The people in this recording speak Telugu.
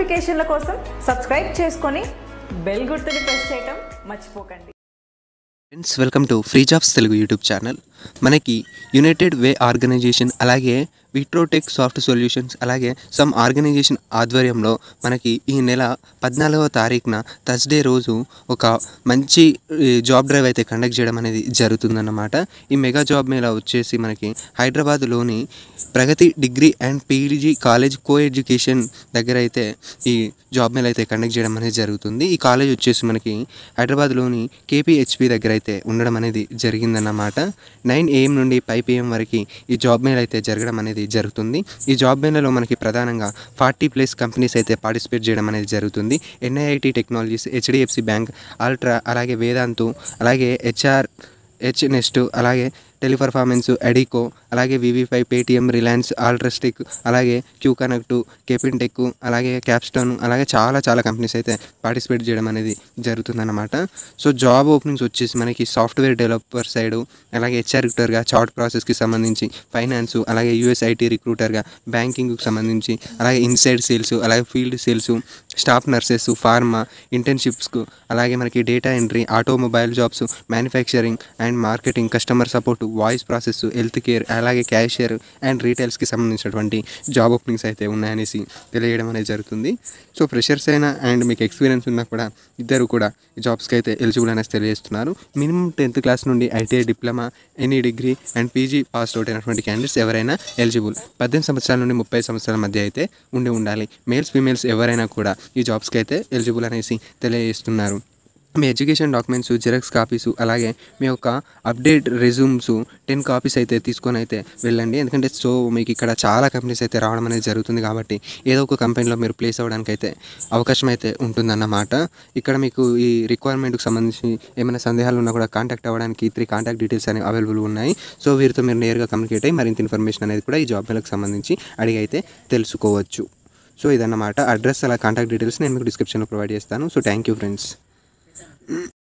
నోటిఫికేషన్ల కోసం సబ్స్క్రైబ్ చేసుకొని బెల్ గుర్తుని ప్రెస్ చేయడం మర్చిపోకండి. Friends, welcome to free jobs Telugu YouTube channel. మనకి యునైటెడ్ వే ఆర్గనైజేషన్ అలాగే విట్రోటెక్ సాఫ్ట్ సొల్యూషన్స్ అలాగే సమ్ ఆర్గనైజేషన్ ఆధ్వర్యంలో మనకి ఈ నెల 14వ తారీఖున థర్స్డే రోజు ఒక మంచి జాబ్ డ్రైవ్ అయితే కండక్ట్ చేయడం అనేది జరుగుతుందన్నమాట. ఈ మెగా జాబ్ మేళా వచ్చేసి మనకి హైదరాబాద్లోని Pragati degree and PG college coeducation దగ్గర అయితే ఈ జాబ్ మేళా అయితే కండక్ట్ చేయడం అనేది జరుగుతుంది. ఈ కాలేజ్ వచ్చేసి మనకి హైదరాబాద్లోని కేపీహెచ్పి దగ్గర అయితే ఉండడం అనేది జరిగిందన్నమాట. 9 AM నుండి 5 PM వరకు ఈ జాబ్ మేళా అయితే జరగడం అనేది జరుగుతుంది. ఈ జాబ్ మేళాలో మనకి ప్రధానంగా 40+ కంపెనీస్ అయితే పార్టిసిపేట్ చేయడం అనేది జరుగుతుంది. NIIT technologies, HDFC bank, ultra, అలాగే వేదాంతు, అలాగే నెస్ట్, అలాగే టెలిపర్ఫార్మెన్స్, ఎడికో, అలాగే వివి5, పేటిఎం, రిలయన్స్, ఆల్ట్రస్టిక్, అలాగే క్యూ కనెక్ట్, కెపిన్టెక్, అలాగే క్యాప్స్టోన్, అలాగే చాలా కంపెనీస్ అయితే పార్టిసిపేట్ చేయడం అనేది జరుగుతుందన్నమాట. సో జాబ్ ఓపెనింగ్స్ వచ్చేసి మనకి సాఫ్ట్వేర్ డెవలపర్ సైడు, అలాగే HR రిక్రూటర్గా, చార్ట్ ప్రాసెస్కి సంబంధించి, ఫైనాన్స్, అలాగే USIT రిక్రూటర్గా, బ్యాంకింగ్కి సంబంధించి, అలాగే ఇన్సైడ్ సేల్స్, అలాగే field sales, staff nurses, pharma, ఇంటర్న్షిప్స్కు, అలాగే మనకి data entry, automobile jobs, manufacturing and marketing, customer support, voice process, health care, అలాగే క్యాషియర్ అండ్ రీటైల్స్కి సంబంధించినటువంటి జాబ్ ఓపెనింగ్స్ అయితే ఉన్నాయనేసి తెలియడం అనేది జరుగుతుంది. సో ఫ్రెషర్స్ అయినా అండ్ మీకు ఎక్స్పీరియన్స్ ఉన్నా కూడా ఇద్దరు కూడా ఈ జాబ్స్కి అయితే ఎలిజిబుల్ అనేసి తెలియజేస్తున్నారు. మినిమం 10th క్లాస్ నుండి ITI diploma, any degree and PG pass out అయినటువంటి క్యాండిడేట్స్ ఎవరైనా ఎలిజిబుల్. 18 సంవత్సరాల నుండి 30 సంవత్సరాల మధ్య అయితే ఉండాలి. మేల్స్ ఫీమేల్స్ ఎవరైనా కూడా ఈ జాబ్స్కి అయితే ఎలిజిబుల్ అనేసి తెలియజేస్తున్నారు. మీ ఎడ్యుకేషన్ డాక్యుమెంట్స్, జిరాక్స్ కాపీసు, అలాగే మీ యొక్క అప్డేట్ రెజ్యూమ్స్ 10 కాపీస్ అయితే తీసుకొని అయితే వెళ్ళండి. ఎందుకంటే సో మీకు ఇక్కడ చాలా కంపెనీస్ అయితే రావడం అనేది జరుగుతుంది కాబట్టి ఏదో ఒక కంపెనీలో మీరు ప్లేస్ అవ్వడానికి అయితే అవకాశం అయితే ఉంటుందన్నమాట. ఇక్కడ మీకు ఈ రిక్వైర్మెంట్కి సంబంధించి ఏమైనా సందేహాలు ఉన్నా కూడా కాంటాక్ట్ అవ్వడానికి 3 కాంటాక్ట్ డీటెయిల్స్ అనేవి అవైలబుల్ ఉన్నాయి. సో వీరితో మీరు నేరుగా కమ్యూనికేట్ అయ్యి మరింత ఇన్ఫర్మేషన్ అనేది కూడా ఈ జాబ్ మేళకు సంబంధించి అడిగి అయితే తెలుసుకోవచ్చు. సో ఇదన్నమాట. అడ్రస్ అలా కాంటాక్ట్ డీటెయిల్స్ నేను మీకు డిస్క్రిప్షన్లో ప్రొవైడ్ చేస్తాను. So thank you friends.